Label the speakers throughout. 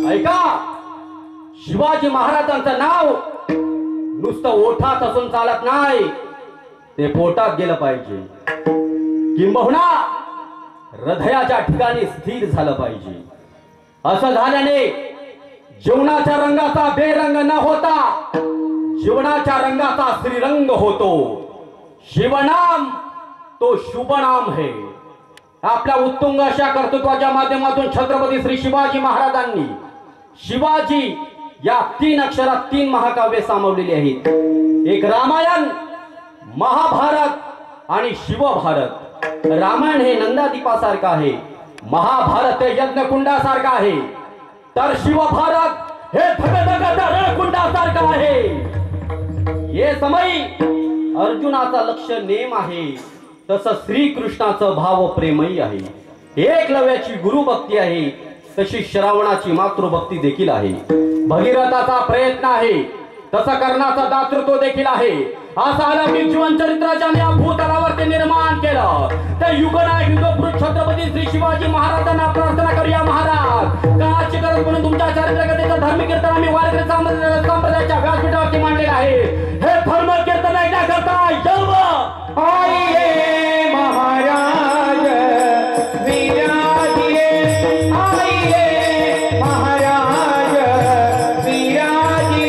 Speaker 1: ऐका, शिवाजी महाराजांचं नाव नुसतं ओठात असून चालत नाही, ते पोटात गेलं पाहिजे, किंबहुना हृदयाच्या ठिकाणी स्थिर झालं पाहिजे. असं झाल्याने जीवनाच्या रंगाचा बेरंग न होता जीवनाच्या रंगाचा श्रीरंग होतो. शिवनाम तो शुभनाम है. आपल्या उत्तुंग अशा कर्तृत्वाच्या माध्यमातून छत्रपती श्री शिवाजी महाराजांनी शिवाजी या 3 अक्षरात 3 महाकाव्ये सामावलेली आहेत. एक रामायण, महाभारत आणि शिवभारत. रामायण हे नंदादीपासारखं आहे, महाभारत हे यज्ञकुंडासारखं आहे, तर शिवभारत हे धगधग रणकुंडासारखं आहे. हे समय अर्जुनाचा लक्ष नेम आहे, तसं श्रीकृष्णाचं भाव प्रेमही आहे. एकलव्याची गुरुभक्ती आहे, तशी श्रावणाची मातृभक्ती देखील आहे. भगीरथाचा प्रयत्न आहे, तसं कर्णाचं दातृत्व देखील आहे. असं अलौकिक जीवन चरित्राच्या या भूतलावर ते निर्माण केलं. ते युगनायक युगपुरुष छत्रपती श्री शिवाजी महाराजांना प्रार्थना करूया. महाराज, काळाची गरज म्हणून तुमच्या चारित्र्यगतीचं धर्मकीर्तन आम्ही वारकरी संप्रदायाच्या व्यासपीठावरती मांडलेलं आहे. हे धर्मकीर्तन ऐकण्याकरता आइए महाराज विराजिए, आइए महाराज विराजिए, आइए महाराज विराजिए, आइए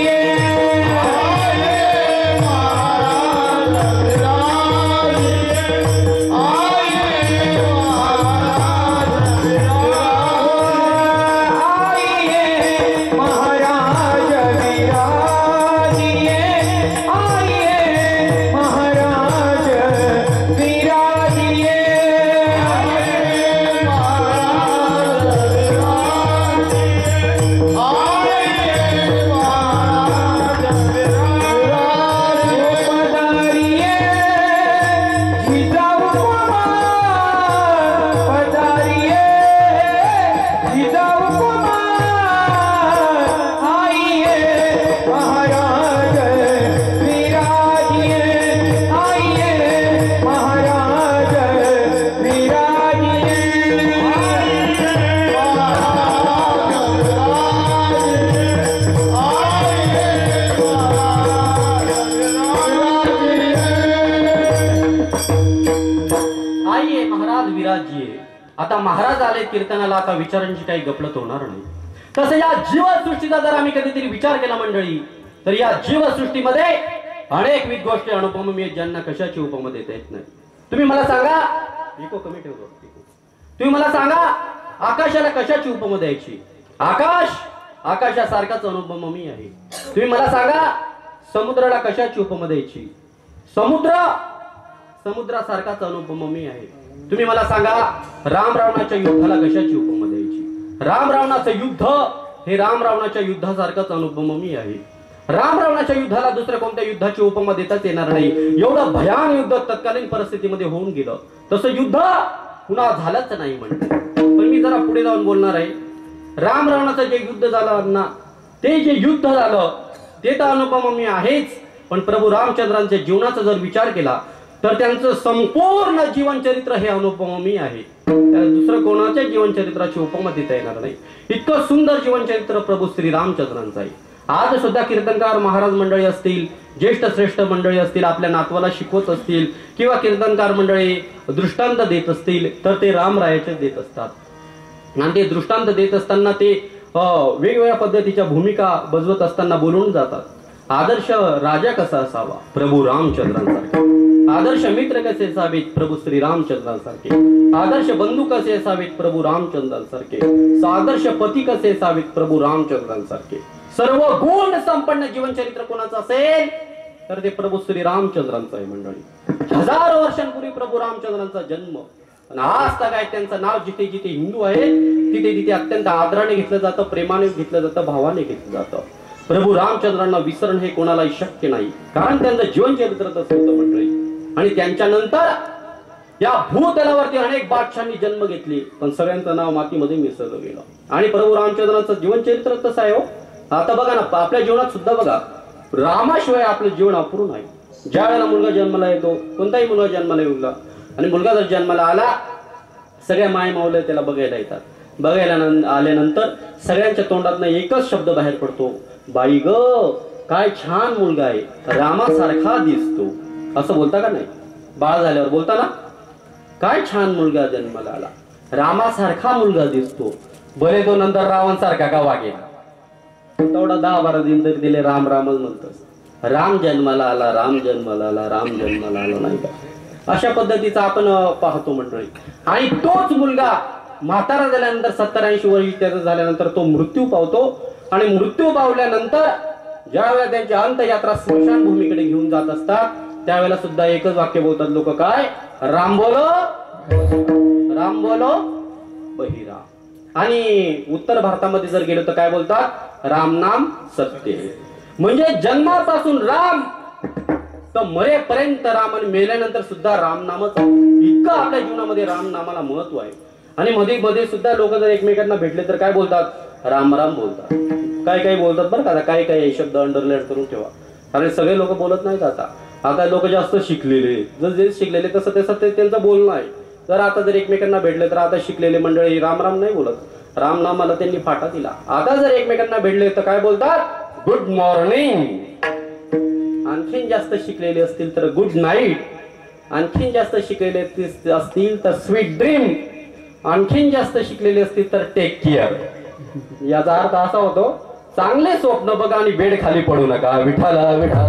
Speaker 1: महाराज विराजिए, आइए महाराज विराजिए, आइए महाराज विराजिए, आता महाराज आले कीर्तनाला, आता विचारांची काही गफलत होणार नाही. तसं या जीवसृष्टीचा जर आम्ही कधीतरी विचार केला मंडळी, तर या जीवसृष्टीमध्ये अनेकविध गोष्टी अनुपम आहेत, ज्यांना कशाची उपमा देता येत नाही. तुम्ही मला सांगा, इको कमी ठेवतो, तुम्ही मला सांगा आकाशाला कशाची उपमा द्यायची? आकाश आकाशासारखाच अनुपम मी आहे. तुम्ही मला सांगा समुद्राला कशाची उपमा द्यायची? समुद्र समुद्रासारखाच अनुपम मी आहे. तुम्ही मला सांगा राम रावणाच्या युद्धाला कशाची उपमा द्यायची? राम रावणाचं युद्ध हे राम रावणाच्या युद्धासारखंच अनुपम मी आहे. राम रावणाच्या युद्धाला दुसऱ्या कोणत्या युद्धाची उपमा देताच येणार नाही. एवढं भयान युद्ध तत्कालीन परिस्थितीमध्ये होऊन गेलं, तसं युद्ध पुन्हा झालंच नाही म्हणते. पण मी जरा पुढे जाऊन बोलणार आहे. राम रावणाचं जे युद्ध झालं ना, ते जे युद्ध झालं ते तर अनुपम मी आहेच, पण प्रभू रामचंद्रांच्या जीवनाचा जर विचार केला तर त्यांचं संपूर्ण जीवनचरित्र हे अनुपमी आहे. त्याला दुसरं कोणाच्या जीवनचरित्राची उपमा देता येणार नाही. इतकं सुंदर जीवनचरित्र प्रभू श्री रामचंद्रांचं आहे. आज सुद्धा कीर्तनकार महाराज मंडळी असतील, ज्येष्ठ श्रेष्ठ मंडळी असतील, आपल्या नातवाला शिकवत असतील किंवा कीर्तनकार मंडळी दृष्टांत देत असतील, तर ते रामरायाचे देत असतात. आणि ते दृष्टांत देत असताना ते वेगवेगळ्या पद्धतीच्या भूमिका बजवत असताना बोलून जातात. आदर्श राजा कसा असावा? प्रभू रामचंद्रांसारखे. आदर्श मित्र कसे असावेत? प्रभू श्री रामचंद्रांसारखे. आदर्श बंधू कसे असावेत? प्रभू रामचंद्रांसारखे. आदर्श पती कसे असावेत? प्रभू रामचंद्रांसारखे. सर्व गुण संपन्न जीवनचरित्र कोणाचं असेल तर ते प्रभू श्री रामचंद्रांचं आहे मंडळी. हजारो वर्षांपूर्वी प्रभू रामचंद्रांचा जन्म, आणि आज तक आहे त्यांचं नाव जिथे जिथे हिंदू आहेत तिथे तिथे अत्यंत आदराने घेतलं जातं, प्रेमाने घेतलं जातं, भावाने घेतलं जातं. प्रभू रामचंद्रांना विसरण हे कोणालाही शक्य नाही, कारण त्यांचं जीवनचरित्र तसं होतं मंडळी. आणि त्यांच्यानंतर या भूतलावरती अनेक बादशाहांनी जन्म घेतले, पण सगळ्यांचं नाव मातीमध्ये मिसळलं गेलं. आणि प्रभू रामचंद्रांचं जीवनचरित्र तसं आहे हो. आता बघा ना, आपल्या जीवनात सुद्धा बघा, रामाशिवाय आपलं जीवन अपूर्ण आहे. ज्या वेळेला मुलगा जन्माला येतो, कोणताही मुलगा जन्माला येऊला, आणि मुलगा जर जन्माला आला, सगळ्या माय मावल्या त्याला बघायला येतात. बघायला आल्यानंतर सगळ्यांच्या तोंडातनं एकच शब्द बाहेर पडतो, बाई ग काय छान मुलगा आहे, रामासारखा दिसतो. असं बोलता का नाही? बाळ झाल्यावर बोलता ना, काय छान मुलगा जन्माला आला, रामासारखा मुलगा दिसतो. बरे तो नंतर रावणसारखा का वागेल? तेवढा 10-12 दिन तरी दिले राम रामच म्हणतात. राम जन्माला आला, राम जन्माला आला, राम जन्माला आला नाही का? अशा पद्धतीचा आपण पाहतो मंडळी. आणि तोच मुलगा म्हातारा झाल्यानंतर 70-80 वर्ष त्याचा झाल्यानंतर तो मृत्यू पावतो. आणि मृत्यू पावल्यानंतर ज्यावेळेला त्यांची अंत्ययात्रा स्मशानभूमीकडे घेऊन जात असतात त्यावेळेला सुद्धा एकच वाक्य बोलतात लोक, काय? राम बोलो, राम बोलो बहिराम. आणि उत्तर भारतामध्ये जर गेलो तर काय बोलतात? राम नाम सत्य. म्हणजे जन्मापासून राम तर मरेपर्यंत राम, आणि मेल्यानंतर सुद्धा राम नामच. इतकं आपल्या जीवनामध्ये राम नामाला महत्व आहे. आणि मध्ये मध्ये सुद्धा लोक जर एकमेकांना भेटले तर काय बोलतात? राम राम बोलतात. काय काय बोलतात बरं का, काय काय शब्द अंडरलाईन करून ठेवा, कारण सगळे लोक बोलत नाहीत. आता लोक जास्त शिकलेले, जर जे शिकलेले तसं तसं ते त्यांचं बोलणं आहे. तर आता जर एकमेकांना भेटले तर आता शिकलेले मंडळी राम राम नाही बोलत, राम नामाला त्यांनी फाटा दिला. आता जर एकमेकांना भेटले तर काय बोलतात? Good morning. आणखीन जास्त शिकलेले असतील तर गुड नाईट. आणखीन जास्त शिकलेले असतील तर स्वीट ड्रीम. आणखीन जास्त शिकलेले असतील तर टेक केअर. याचा अर्थ असा होतो, चांगले स्वप्न बघा आणि बेड खाली पडू नका. विठाला विठाला.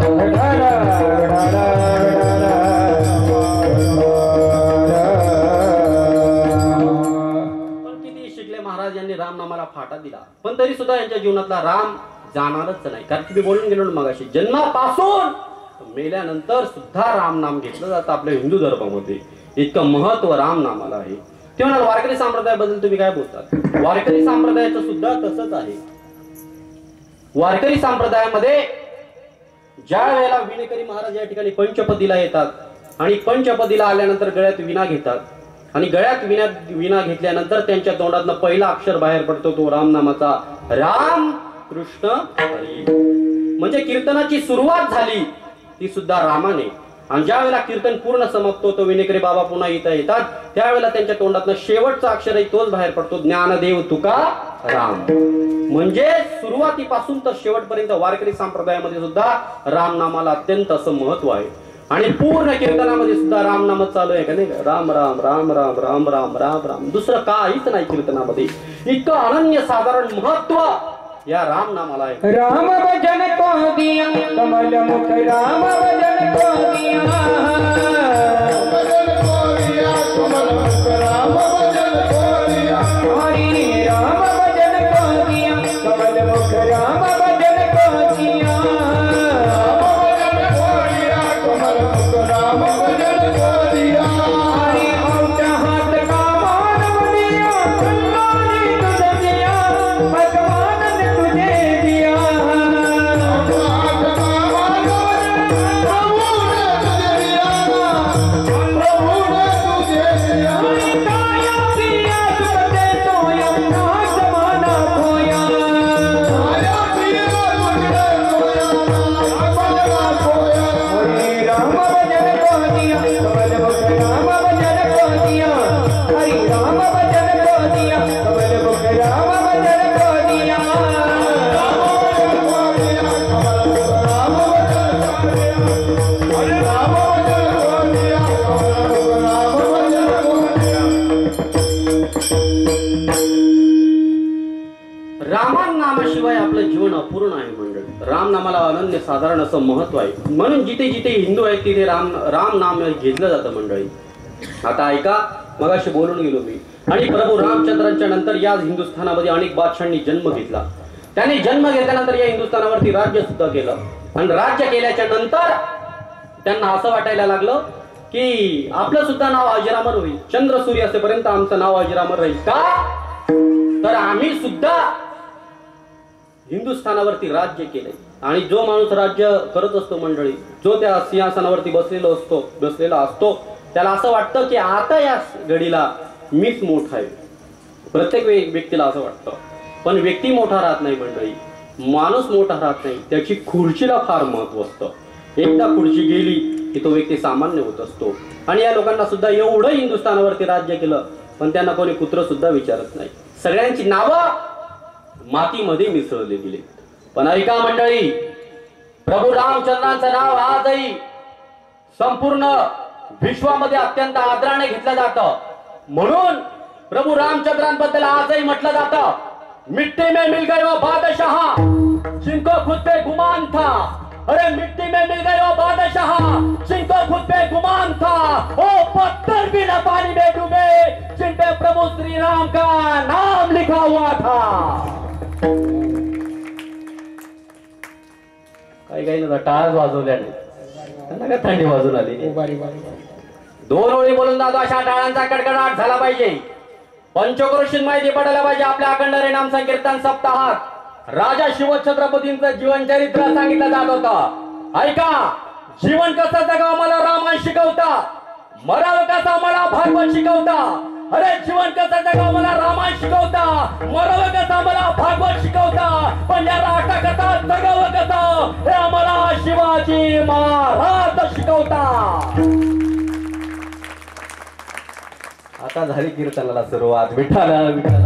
Speaker 1: पण किती शिकले महाराज यांनी राम नामाला फाटा दिला, पण तरी सुद्धा यांच्या जीवनातला राम जाणारच नाही. कारण तुम्ही बोलून गेलो मगाशी, जन्मापासून मेल्यानंतर सुद्धा राम नाम घेतलं जातं आपल्या हिंदू धर्मामध्ये. इतकं महत्व राम नामाला आहे. ते म्हणाल वारकरी संप्रदायाबद्दल तुम्ही काय बोलतात? वारकरी संप्रदायाचं सुद्धा तसंच आहे. वारकरी संप्रदायामध्ये ज्या वेळेला विणेकरी महाराज या ठिकाणी पंचपदीला येतात आणि पंचपदीला आल्यानंतर गळ्यात विणा घेतात, आणि गळ्यात विणा घेतल्यानंतर त्यांच्या तोंडातनं पहिला अक्षर बाहेर पडतो तो राम नामाचा, राम कृष्ण हरी. म्हणजे कीर्तनाची सुरुवात झाली ती सुद्धा रामाने. आणि ज्या वेळेला कीर्तन पूर्ण समाप्त होतो, विनेकरी बाबा पुन्हा इथं येतात, त्यावेळेला त्यांच्या तोंडातनं शेवटचा अक्षरही तोच बाहेर पडतो, ज्ञानदेव तुका राम. म्हणजे सुरुवातीपासून तर शेवटपर्यंत वारकरी संप्रदायामध्ये सुद्धा राम नामाला अत्यंत असं महत्व आहे. आणि पूर्ण कीर्तनामध्ये सुद्धा राम नामच चालू आहे का नाही? राम राम राम राम राम राम राम राम, दुसरं काहीच नाही कीर्तनामध्ये. इतकं अनन्य साधारण महत्व या राम नामाला आहे.
Speaker 2: राम भजन को दिया कमल मुख, राम भजन को दिया, भजन को दिया कमल मुख, राम भजन को दिया, हरि राम भजन को दिया कमल मुख, राम भजन को दिया, राम भजन को दिया कमल मुख, राम भजन को दिया, हरि औटा हाथ का मानव दिया, कंगाली तुझे दिया, भगवान ने तुझे दिया, हाथ का मानव प्रभु ने तुझे दिया, प्रभु ने तुझे दिया, काया पिया तुझे तो यमुना समाना खोया, काया पिया तुझे तो यमुना समाना खोया, हरि राम भजन को दिया कमल मुख, राम भजन को दिया, हरि राम भजन को दिया कमल मुख, राम भजन को दिया, राम भजन को दिया कमल मुख, राम भजन को दिया, हरि राम भजन को दिया कमल मुख, राम भजन को दिया.
Speaker 1: रामान नामाशिवाय आपलं जीवन अपूर्ण आहे मंडळी. राम नामाला अनन्य साधारण असं महत्व आहे. म्हणून जिथे जिथे हिंदू आहेत तिथे राम नाम घेतलं जातं मंडळी. आता ऐका, मगाशी बोलून गेलो मी. आणि प्रभू रामचंद्रांच्या नंतर या हिंदुस्थानामध्ये अनेक बादशाहांनी जन्म घेतला. त्याने जन्म घेतल्यानंतर या हिंदुस्थानावरती राज्य सुद्धा केलं. आणि राज्य केल्याच्या नंतर त्यांना असं वाटायला लागलं की आपलं सुद्धा नाव अजरामर होईल. चंद्र सूर्य असेपर्यंत आमचं नाव अजरामर राहील का? तर आम्ही सुद्धा हिंदुस्थानावरती राज्य केले. आणि जो माणूस राज्य करत असतो मंडळी, जो त्या सिंहासनावरती बसलेला असतो त्याला असं वाटतं की आता या घडीला मीच मोठा आहे. प्रत्येक व्यक्तीला असं वाटतं. पण व्यक्ती मोठा राहत नाही मंडळी, माणूस मोठा राहत नाही. त्याची खुर्चीला फार महत्व असतं. एकदा खुर्ची गेली की तो व्यक्ती सामान्य होत असतो. आणि या लोकांना सुद्धा एवढं हिंदुस्थानावरती राज्य केलं पण त्यांना कोणी पुत्र सुद्धा विचारत नाही. सगळ्यांची नावं मातीमध्ये मिसळले गेले. पण ऐका मंडळी, प्रभू रामचंद्रांचं नाव आजही संपूर्ण विश्वामध्ये अत्यंत आदराने घेतलं जातं. म्हणून प्रभू रामचंद्रांबद्दल आजही म्हटलं जातं, मिट्टी में मिल गए वो बादशाह जिनको खुद पे गुमान था. अरे मिट्टी में मिल गए वो बादशाह जिनको खुद पे गुमान था. ओ पत्थर भी न पानी में डूबे जिन पे प्रभु श्री राम का नाम लिखा हुआ था. काही काही ना टाळ वाजवल्या नाही, त्यांना काय थंडी वाजून आली. दोन ओळी बोलून जातो, अशा टाळांचा कडकडाट झाला पाहिजे. पंचक्रोशीत माहिती पडायला पाहिजे. आपल्या अखंड हरिनाम संकीर्तन सप्ताहात राजा शिवछत्रपतींचं जीवनचरित्र सांगितलं जात होतं. ऐका, जीवन कसं जगावं मला रामायण शिकवता, मरावं कसं मला भागवत शिकवता. अरे जीवन कसं जगावं मला रामायण शिकवता, मरावं कसं मला भागवत शिकवता. पण या राष्ट्रकथा जगावं कसं हे आम्हाला शिवाजी महाराज शिकवता. आता झाली कीर्तनाला सुरुवात. विठ्ठल विठ्ठल.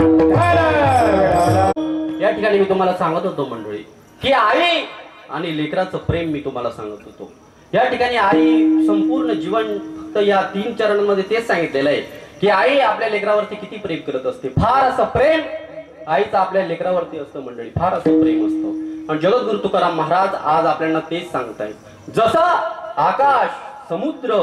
Speaker 1: या ठिकाणी मी तुम्हाला सांगत होतो मंडळी की आई आणि लेकराचं प्रेम मी तुम्हाला सांगत होतो. या ठिकाणी आई संपूर्ण जीवन फक्त या 3 चरणांमध्ये तेच सांगितलेलं आहे की आई आपल्या लेकरावरती किती प्रेम करत असते. फार असं प्रेम आईचं आपल्या लेकरावरती असतं मंडळी, फार असं प्रेम असतं. आणि जगद्गुरु तुकाराम महाराज आज आपल्याला तेच सांगतायत. जसं आकाश समुद्र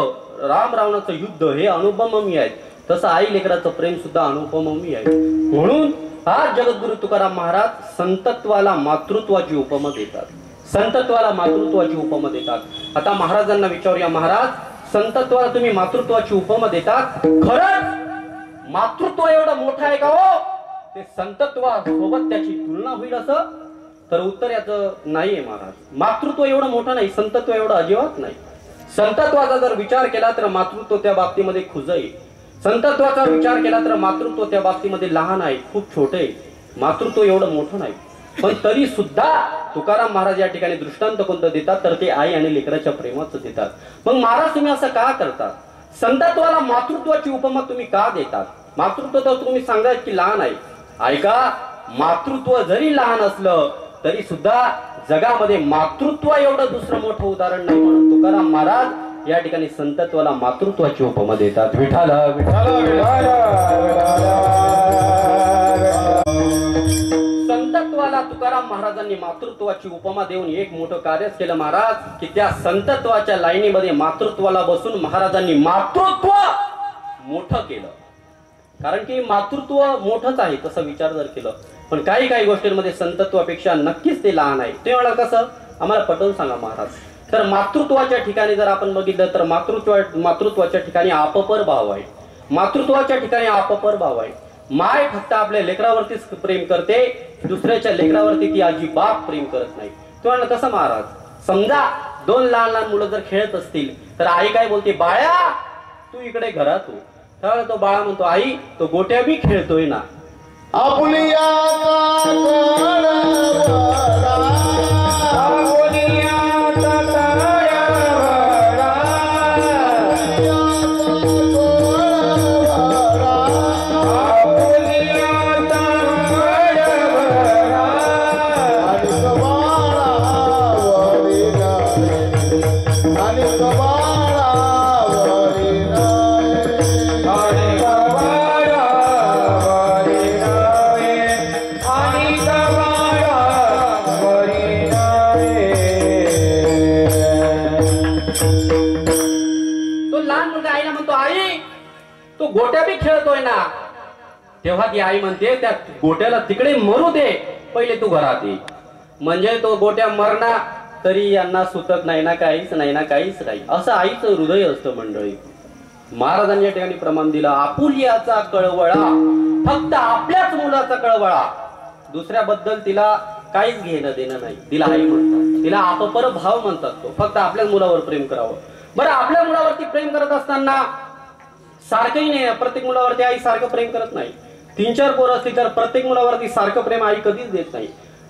Speaker 1: राम रावणाचं युद्ध हे अनुपममी आहेत, तसं आई लेकराचं प्रेम सुद्धा अनुपममी आहे. म्हणून आज जगद्गुरु तुकाराम महाराज संतत्वाला मातृत्वाची उपमा देतात. संतत्वाला मातृत्वाची उपमा देतात. आता महाराजांना विचारूया, महाराज संतत्वाला तुम्ही मातृत्वाची उपमा देतात, खरंच मातृत्व एवढं मोठं आहे का हो? ते संतत्वासोबत त्याची तुलना होईल असं? तर उत्तर याचं नाहीये महाराज. मातृत्व एवढं मोठं नाही, संतत्व एवढं अजिबात नाही. संतत्वाचा जर विचार केला तर मातृत्व त्या बाबतीमध्ये खुज आहे. संतत्वाचा विचार केला तर मातृत्व त्या बाबतीमध्ये लहान आहे, खूप छोटे आहे. मातृत्व एवढं मोठं नाही. पण तरी सुद्धा तुकाराम महाराज या ठिकाणी दृष्टांत कोणतं देतात तर ते आई आणि लेकराच्या प्रेमाचं देतात. मग महाराज तुम्ही असं का करतात? संतत्वाला मातृत्वाची उपमा तुम्ही का देतात? मातृत्व तर तुम्ही सांगा की लहान आहे. ऐका, मातृत्व जरी लहान असलं तरी सुद्धा जगामध्ये मातृत्व एवढं दुसरं मोठं उदाहरण नाही. म्हणून तुकाराम महाराज या ठिकाणी संतत्वाला मातृत्वाची उपमा देतात. विठ्ठल संतत्वाला तुकाराम महाराजांनी मातृत्वाची उपमा देऊन एक मोठं कार्यच केलं महाराज की त्या संतत्वाच्या लाईनीमध्ये मातृत्वाला बसून महाराजांनी मातृत्व मोठं केलं. कारण की मातृत्व मोठंच आहे तसं विचार जर केलं, पण काही काही गोष्टींमध्ये संतत्वापेक्षा नक्कीच ते लहान आहे. ते मला कसं आम्हाला पटवून सांगा महाराज. तर मातृत्वाच्या ठिकाणी जर आपण बघितलं तर मातृत्वाच्या ठिकाणी अपपर भाव आहे. मातृत्वाच्या ठिकाणी अपपर भाव आहे. माय फक्त आपल्या लेकरावरतीच प्रेम करते, दुसऱ्याच्या लेकरावरती ती अजिबात प्रेम करत नाही. तुम्हाला कसं महाराज? समजा 2 लहान लहान मुलं जर खेळत असतील तर आई काय बोलते, बाळा तू इकडे घरात हो. तर तो बाळा म्हणतो, आई तो गोट्या बी खेळतोय ना. गोट्या बी खेळतोय ना. तेव्हा ती आई म्हणते, त्या गोट्याला तिकडे मरू दे, पहिले तू घरात ये. म्हणजे तो गोट्या मरणार तरी यांना सुतक नाही ना, काहीच नाही ना, काहीच नाही. असं आईचं हृदय असतं मंडळी. महाराजांनी या ठिकाणी प्रमाण दिलं, आपुल्याचा कळवळा, फक्त आपल्याच मुलाचा कळवळा, दुसऱ्याबद्दल तिला काहीच घेणं देणं नाही. तिला आई म्हणतात, तिला अपपर भाव म्हणतात. तो फक्त आपल्याच मुलावर प्रेम करावं. बरं, आपल्या मुलावरती प्रेम करत असताना सारखंही नाही, प्रत्येक मुलावरती आई सारखं प्रेम करत नाही. 3-4 पोरं असतील तर प्रत्येक मुलावरती सारखं प्रेम आई कधीच देत नाही.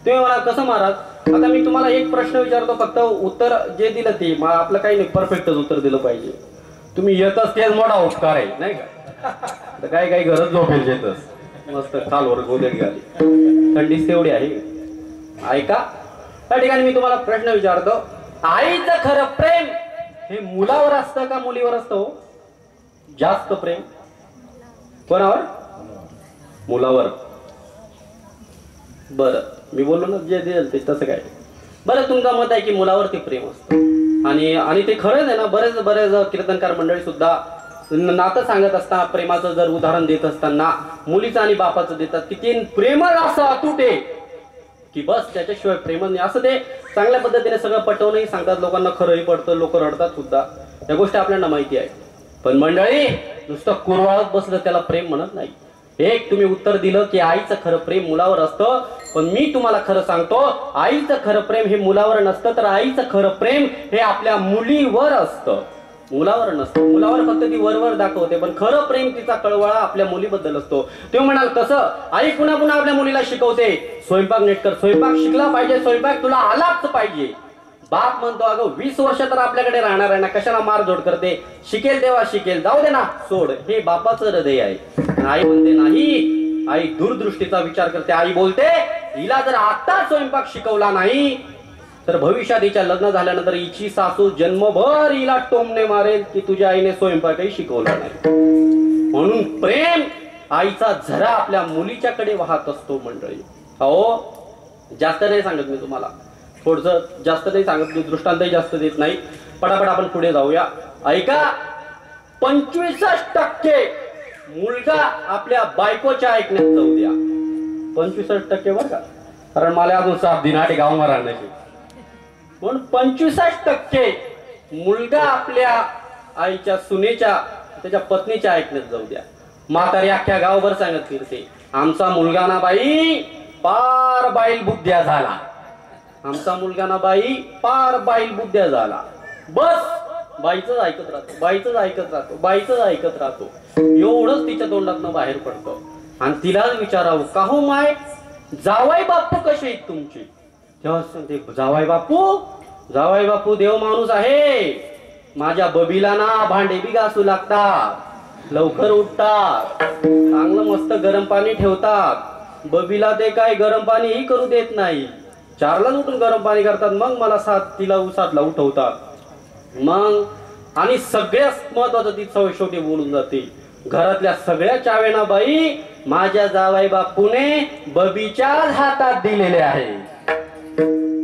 Speaker 1: तुम्ही मला कसं महाराज? आता मी तुम्हाला एक प्रश्न विचारतो, फक्त उत्तर जे दिलं ते आपलं काही नाही, परफेक्टच उत्तर दिलं पाहिजे. तुम्ही येतच तेच मोठा उपकार आहे नाही का? काही काही गरज झोपेल येतच. मस्त खालवर गोदडी घाली, थंडीच तेवढी आहे. ऐका, त्या ठिकाणी मी तुम्हाला प्रश्न विचारतो, आईचं खरं प्रेम हे मुलावर असतं का मुलीवर असतं हो? जास्त प्रेम कोणावर? मुलावर. बरं, मी बोललो ना जे देईल ते तसं काय. बरं, तुमचं मत आहे की मुलावरती प्रेम असतं आणि ते खरंच आहे ना. बरेच कीर्तनकार मंडळी सुद्धा नातं सांगत असताना प्रेमाचं जर उदाहरण देत असताना मुलीचं आणि बापाचं देतात की ते प्रेमळ असं अतूट आहे की बस त्याच्याशिवाय प्रेम नाही, असं ते चांगल्या पद्धतीने सगळं पटवूनही सांगतात. लोकांना खरंही पडतं, लोक रडतात सुद्धा, या गोष्टी आपल्याला माहिती आहे. पण मंडळी, नुसतं कुरवाळत बसलं त्याला प्रेम म्हणत नाही. एक तुम्ही उत्तर दिलं की आईचं खरं प्रेम मुलावर असतं, पण मी तुम्हाला खरं सांगतो, आईचं खरं प्रेम हे मुलावर नसतं, तर आईचं खरं प्रेम हे आपल्या मुलीवर असतं, मुलावर नसतं. मुलावर फक्त ती वरवर दाखवते, पण खरं प्रेम तिचा कळवळा आपल्या मुलीबद्दल असतो. ते म्हणाल कसं? आई पुन्हा पुन्हा आपल्या मुलीला शिकवते, स्वयंपाक नीट कर, स्वयंपाक शिकला पाहिजे, स्वयंपाक तुला आलाच पाहिजे. बाप म्हणतो, अगं 20 वर्ष तर आपल्याकडे राहणार आहे ना, कशाला मारझोड करते, शिकेल तेव्हा शिकेल, जाऊ दे ना, सोड. हे बापाचं हृदय आहे. आई म्हणते नाही, आई दूरदृष्टीचा विचार करते. आई बोलते, हिला जर आता स्वयंपाक शिकवला नाही तर भविष्यात हिच्या लग्न झाल्यानंतर हिची सासू जन्मभर हिला टोमणे मारेल की तुझ्या आईने स्वयंपाकही शिकवला नाही. म्हणून प्रेम आईचा झरा आपल्या मुलीच्याकडे वाहत असतो. मंडळी हो, जास्त नाही सांगत मी तुम्हाला, थोडस जास्त नाही सांगत मी, दृष्टांतही जास्त देत नाही. पटापट आपण पुढे जाऊया. ऐका, 25% मुलगा आपल्या बायकोच्या ऐकण्यात जाऊ द्या. 25% बरं का, कारण मला अजून 7 दिनाटे गावમાં राहण्याची. म्हणून 25% मुलगा आपल्या आईच्या सुनेच्या त्याच्या पत्नीच्या ऐकण्यात जाऊ द्या. म्हातारी अख्ख्या गावभर सांगत फिरते, आमचा मुलगा ना बाई पार बाईल बुद्ध्या झाला, आमचा मुलगा ना बाई पार बाईल बुद्ध्या झाला. बस बाईचंच ऐकत राहतो, बाईचंच ऐकत राहतो, बाईचंच ऐकत राहतो. एवढंच तिच्या तोंडातनं बाहेर पडतं. आणि तिलाच विचारावं, का हो माय, जावाई बापू कसे आहेत तुमचे? तेव्हा सांगते, जावाई बापू देव माणूस आहे. माझ्या बबीला ना भांडे बी घासू लागतात, लवकर उठतात, चांगलं मस्त गरम पाणी ठेवतात. बबीला ते काय गरम पाणीही करू देत नाही, 4ला उठून गरम पाणी करतात, मग मला 7 7ला उठवतात. मग आणि सगळ्यात महत्वाचं ती शेवटी बोलून जाते, घरातल्या सगळ्या चावेना बाई माझ्या जावाई बापूने बबीच्याच हातात दिलेले आहे.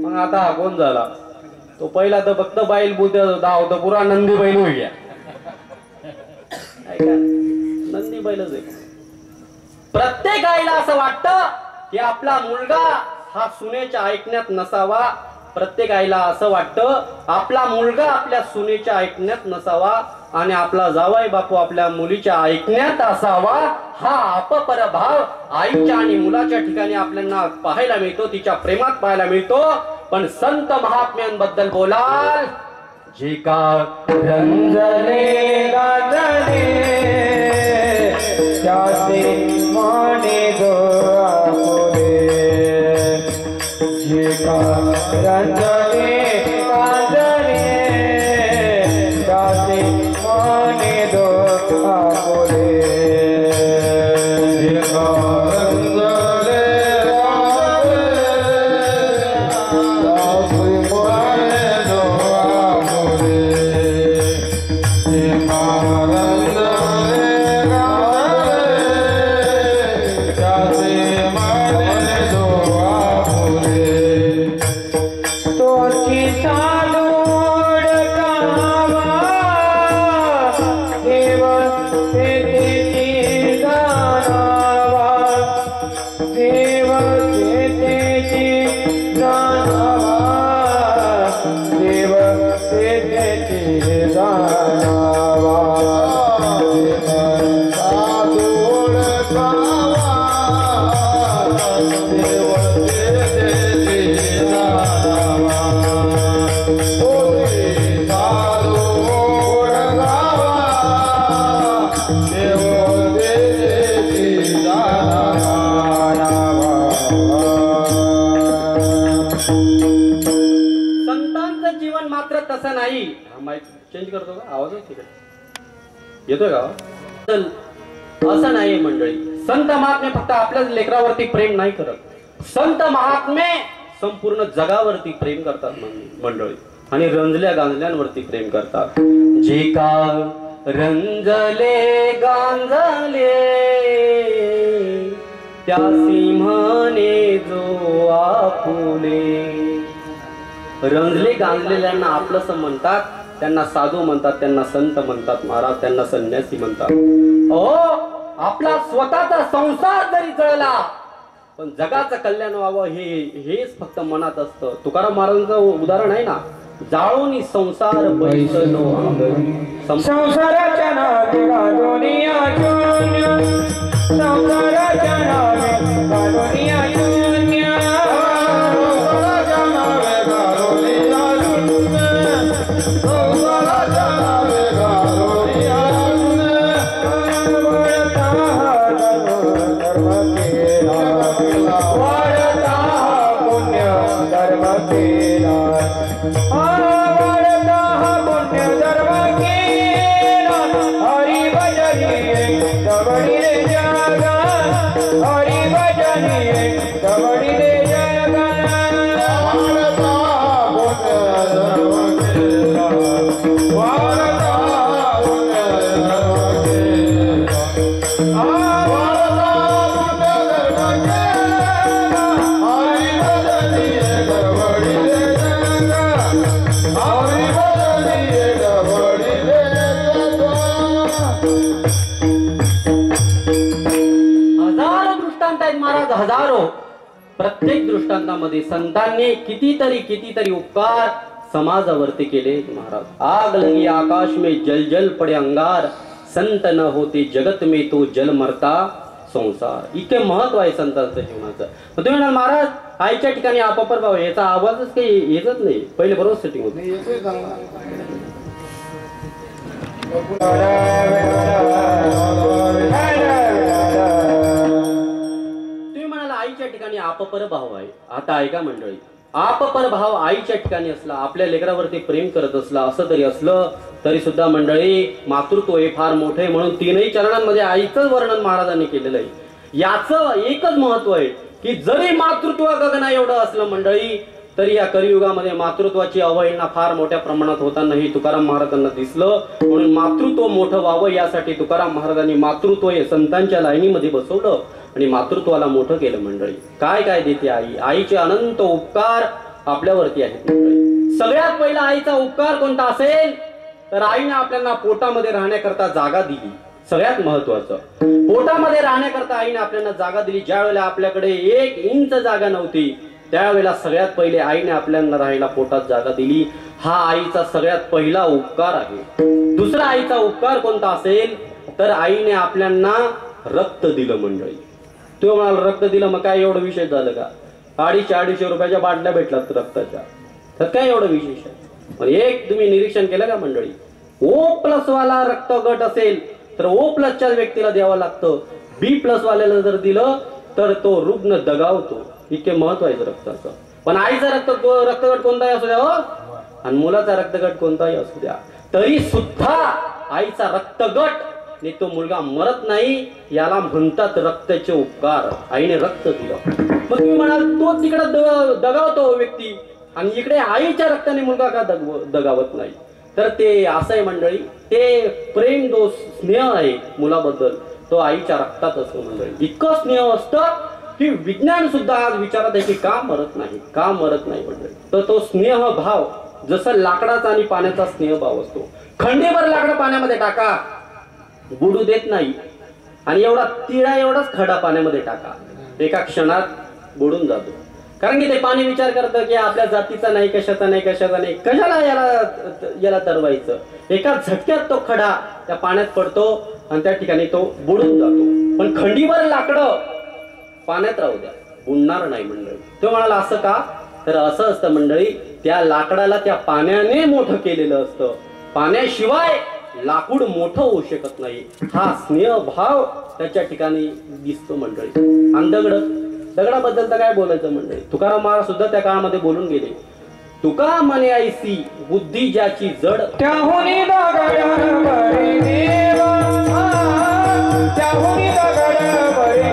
Speaker 1: मग आता हा कोण झाला? तो पहिला तर फक्त बैल बुद्ध होता, पुरा नंदी बैल होईल. नंदी बैलच आहे. प्रत्येक आईला असं वाटतं की आपला मुलगा हा सुनेच्या ऐकण्यात नसावा. प्रत्येक आईला असं वाटतं आपला मुलगा आपल्या सुनेच्या ऐकण्यात नसावा आणि आपला जावाई बापू आपल्या मुलीच्या ऐकण्यात असावा. हा अपपरभाव आईच्या आणि मुलाच्या ठिकाणी आपल्याला पाहायला मिळतो, तिच्या प्रेमात पाहायला मिळतो. पण संत महात्म्यांबद्दल बोलाल, जे का
Speaker 2: रंजने गाजने त्याचे माने गो आपुले, जे का रंजने गाजने त्याचे माने गो आपुले, जे का रंजने
Speaker 1: चेंज करतो का आवाज? येतोय का? असं नाही मंडळी. संत महात्मे फक्त आपल्याच लेकरावरती प्रेम नाही करत, संत महात्मे संपूर्ण जगावरती प्रेम करतात मंडळी, आणि रंजल्या गांजल्यांवरती प्रेम करतात. जे का रंजले गांजले त्यासी म्हणे जो आपुले. रंजले गांजलेल्यांना आपलंसं म्हणतात, त्यांना साधू म्हणतात, त्यांना संत म्हणतात महाराज, त्यांना संन्यासी म्हणतात. आपला स्वतःचा संसार जरी जळला पण जगाचं कल्याण व्हावं हेच फक्त मनात असतं. तुकाराम महाराजांचं उदाहरण आहे ना, जाळून संसार बैसलो
Speaker 2: संसाराच्या नावे दुनिया शून्य, संसाराच्या नावे दुनिया शून्य,
Speaker 1: हजारो. प्रत्येक दृष्टांतामध्ये संतांनी कितीतरी उपकार समाजावरती केले महाराज. आग लगी आकाश में जल जल पडे अंगार, संत न होते जगत में तो जल मरता संसार. इतके महत्व आहे संतांच्या जीवनाचं. तुम्ही म्हणाल महाराज आईच्या ठिकाणी आपापर भाव, याचा आवाजच काही येतच नाही. पहिले बरोबर सेटिंग होत. आईच्या ठिकाणी आपपर भाव आहे. आता ऐका मंडळी, आपपर भाव आईच्या ठिकाणी असला, आपल्या लेकरावरती प्रेम करत असला, असं तरी असलं तरी सुद्धा मंडळी मातृत्व हे फार मोठे, म्हणून तीनही चरणांमध्ये आईचं वर्णन महाराजांनी केलेलं आहे. याचं एकच महत्व आहे की जरी मातृत्व गगना एवढं असलं मंडळी, तरी या कलियुगामध्ये मातृत्वाची अवहेलना फार मोठ्या प्रमाणात होतानाही तुकाराम महाराजांना दिसलं. म्हणून मातृत्व मोठं व्हावं यासाठी तुकाराम महाराजांनी मातृत्व हे संतांच्या लाईनीमध्ये बसवलं आणि मातृत्वाला मोठं केलं मंडळी. काय काय देते आई, आईचे अनंत उपकार आपल्यावरती आहेत मंडळी. सगळ्यात पहिला आईचा उपकार कोणता असेल तर आईने आपल्याला पोटामध्ये राहण्याकरता जागा दिली. सगळ्यात महत्वाचं, पोटामध्ये राहण्याकरता आईने आपल्याला जागा दिली. ज्या वेळेला आपल्याकडे 1 इंच जागा नव्हती त्यावेळेला सगळ्यात पहिले आईने आपल्याला राहायला पोटात जागा दिली. हा आईचा सगळ्यात पहिला उपकार आहे. दुसरा आईचा उपकार कोणता असेल तर आईने आपल्याला रक्त दिलं मंडळी. तो म्हणाल रक्त दिलं मग काय एवढं विशेष झालं का? 250 रुपयाच्या बाटल्या भेटलात रक्ताच्या, तर काय एवढं विशेष आहे? पण एक तुम्ही निरीक्षण केलं का मंडळी, O+ वाला रक्त गट असेल तर O+ व्यक्तीला द्यावं लागतं. B+ वाल्याला जर दिलं तर तो रुग्ण दगावतो. इतके महत्व आहे रक्ताचं. पण आईचा रक्तगट कोणताही असू द्या हो, आणि मुलाचा रक्तगट कोणताही असू द्या, तरी सुद्धा आईचा रक्तगट ने तो मुलगा मरत नाही. याला म्हणतात रक्ताचे उपकार. आईने रक्त दिलं. मग तुम्ही म्हणाल तो तिकडे दगावतो व्यक्ती आणि इकडे आईच्या रक्ताने मुलगा का दगावत नाही, तर ते असं आहे मंडळी, ते प्रेम जो स्नेह आहे मुलाबद्दल तो आईच्या रक्तात असतो मंडळी. इतकं स्नेह असतं की विज्ञान सुद्धा आज विचारत आहे की का मरत नाही मंडळी. तर तो स्नेह भाव जसं लाकडाचा आणि पाण्याचा स्नेह भाव असतो. खंडीभर लाकडं पाण्यामध्ये टाका, बुडू देत नाही, आणि एवढा तिळा एवढाच खडा पाण्यामध्ये टाका, एका क्षणात बुडून जातो. कारण की ते पाणी विचार करतं की आपल्या जातीचा नाही, कशाचा नाही, कशाला याला तरवायचं. एका झटक्यात तो खडा त्या पाण्यात पडतो आणि त्या ठिकाणी तो बुडून जातो. पण खंडीभर लाकडं पाण्यात राहू द्या, बुडणार नाही मंडळी. तो म्हणाला असं का, तर असं असतं मंडळी, त्या लाकडाला त्या पाण्याने मोठं केलेलं असतं. पाण्याशिवाय लाकूड मोठं होऊ शकत नाही. हा स्नेह भाव त्याच्या ठिकाणी दिसतो मंडळी. आणि दगडाबद्दल तर काय बोलायचं मंडळी. तुकाराम महाराज सुद्धा त्या काळामध्ये बोलून गेले. तुका म्हणे ऐसी बुद्धी ज्याची जड,
Speaker 2: त्याहुनी दगड बरे देवा, त्याहुनी दगड बरे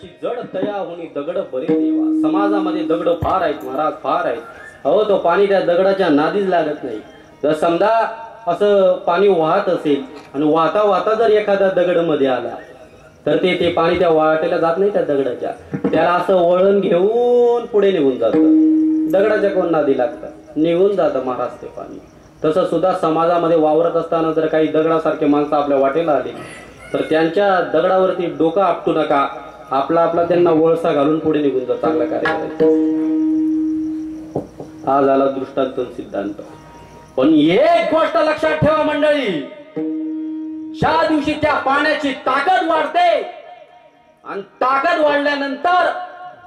Speaker 1: त्याची जड तया होणी दगड बरे देवा. समाजामध्ये दगड फार आहेत महाराज, फार आहेत. अहो तो पाणी त्या दगडाच्या नादीच लागत नाही. जर समजा असं पाणी वाहत असेल आणि वाहता वाहता जर एखादा दगड मध्ये आला तर ते पाणी त्या वाटेला जात नाही, त्या दगडाच्या त्याला असं वळण घेऊन पुढे निघून जातं. दगडाच्या कोण नादी लागतात, निघून जातं महाराज ते पाणी. तसं सुद्धा समाजामध्ये वावरत असताना जर काही दगडासारखे माणसं आपल्या वाटेला आली तर त्यांच्या दगडावरती डोकं आपटू नका, आपला आपला त्यांना वळसा घालून पुढे निघून जा, चांगलं कार्य करायचं. हा झाला दृष्टांत सिद्धांत. पण एक गोष्ट लक्षात ठेवा मंडळी, ज्या दिवशी त्या पाण्याची ताकद वाढते आणि ताकद वाढल्यानंतर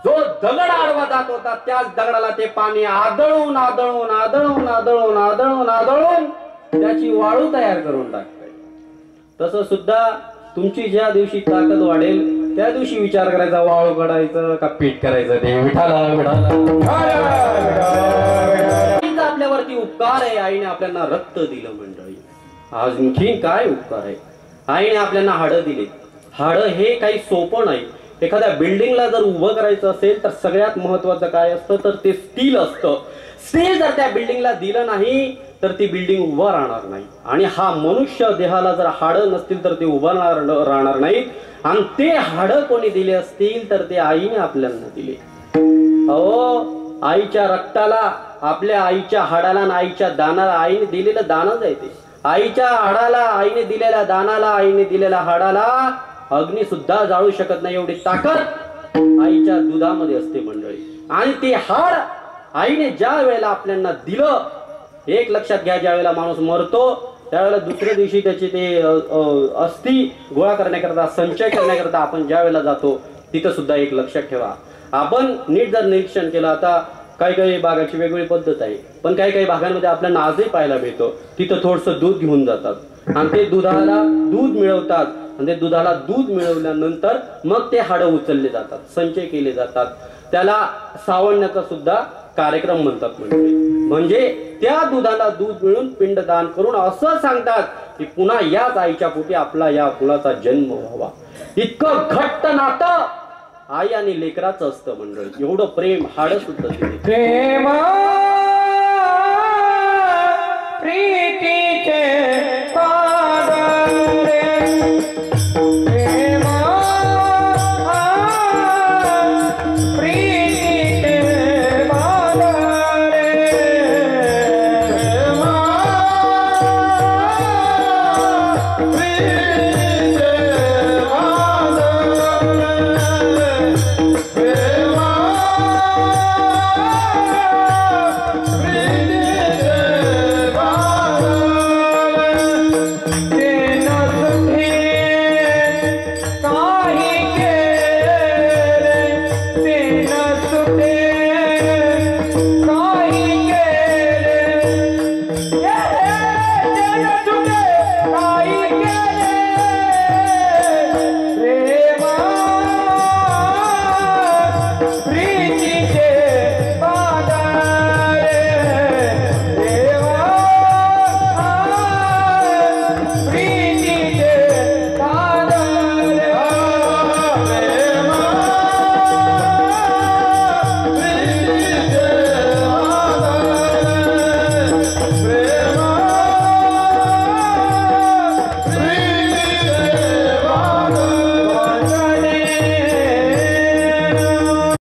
Speaker 1: जो दगड आडवा जात होता त्याच दगडाला ते पाणी आदळून आदळून आदळून आदळून आदळून आदळून त्याची वाळू तयार करून टाकते. तसं सुद्धा तुमची ज्या दिवशी ताकद वाढेल त्या दिवशी विचार करायचा, वाळू काढायचं का पीठ करायचं. ते आपल्यावरती उपकार आहे. आईने आपल्याला रक्त दिलं मंडळी. आणखीन काय उपकार आहे. आईने आपल्याला हाडं दिले. हाडं हे काही सोपं नाही. एखाद्या बिल्डिंगला जर उभं करायचं असेल तर सगळ्यात महत्वाचं काय असतं तर ते स्टील असतं. स्टील जर त्या बिल्डिंगला दिलं नाही तर ती बिल्डिंग उभं राहणार नाही. आणि हा मनुष्य देहाला जर हाडं नसतील तर ते उभं राहणार नाहीत. आणि ते हाडं कोणी दिले असतील तर ते आईने आपल्याला दिले. अहो आईच्या रक्ताला, आपल्या आईच्या हाडाला आणि आईच्या दानाला आईने दिलेलं दानच आहे ते. आईच्या हाडाला आईने दिलेल्या दानाला, आईने दिलेल्या हाडाला अग्नी सुद्धा जाळू शकत नाही एवढी ताकद आईच्या दुधामध्ये असते मंडळी. आणि ते हाड आईने ज्या वेळेला आपल्याला दिलं, एक लक्षात घ्या, ज्या वेळेला माणूस मरतो त्यावेळेला दुसऱ्या दिवशी त्याची ते अस्थी गोळा करण्याकरता, संचय करण्याकरता आपण ज्या वेळेला जातो तिथं सुद्धा एक लक्षात ठेवा. आपण नीट जर निरीक्षण केलं, आता काही काही भागाची वेगवेगळी पद्धत आहे, पण काही काही भागांमध्ये आपल्याला आजही पाहायला मिळतो तिथं थोडंसं दूध घेऊन जातात आणि ते दुधाला दूध मिळवतात. आणि ते दुधाला दूध मिळवल्यानंतर मग ते हाडं उचलले जातात, संचय केले जातात. त्याला सावण्याचा सुद्धा कार्यक्रम म्हणतात म्हणजे त्या दुधाला दूध मिळून पिंडदान करून असं सांगतात की पुन्हा याच आईच्या पोटी आपला या मुलाचा जन्म व्हावा. इतकं घट्ट नातं आई आणि लेकराचं असतं मंडळी. एवढं प्रेम हाडं सुद्धा
Speaker 2: प्रेम प्रीतीचे पादरे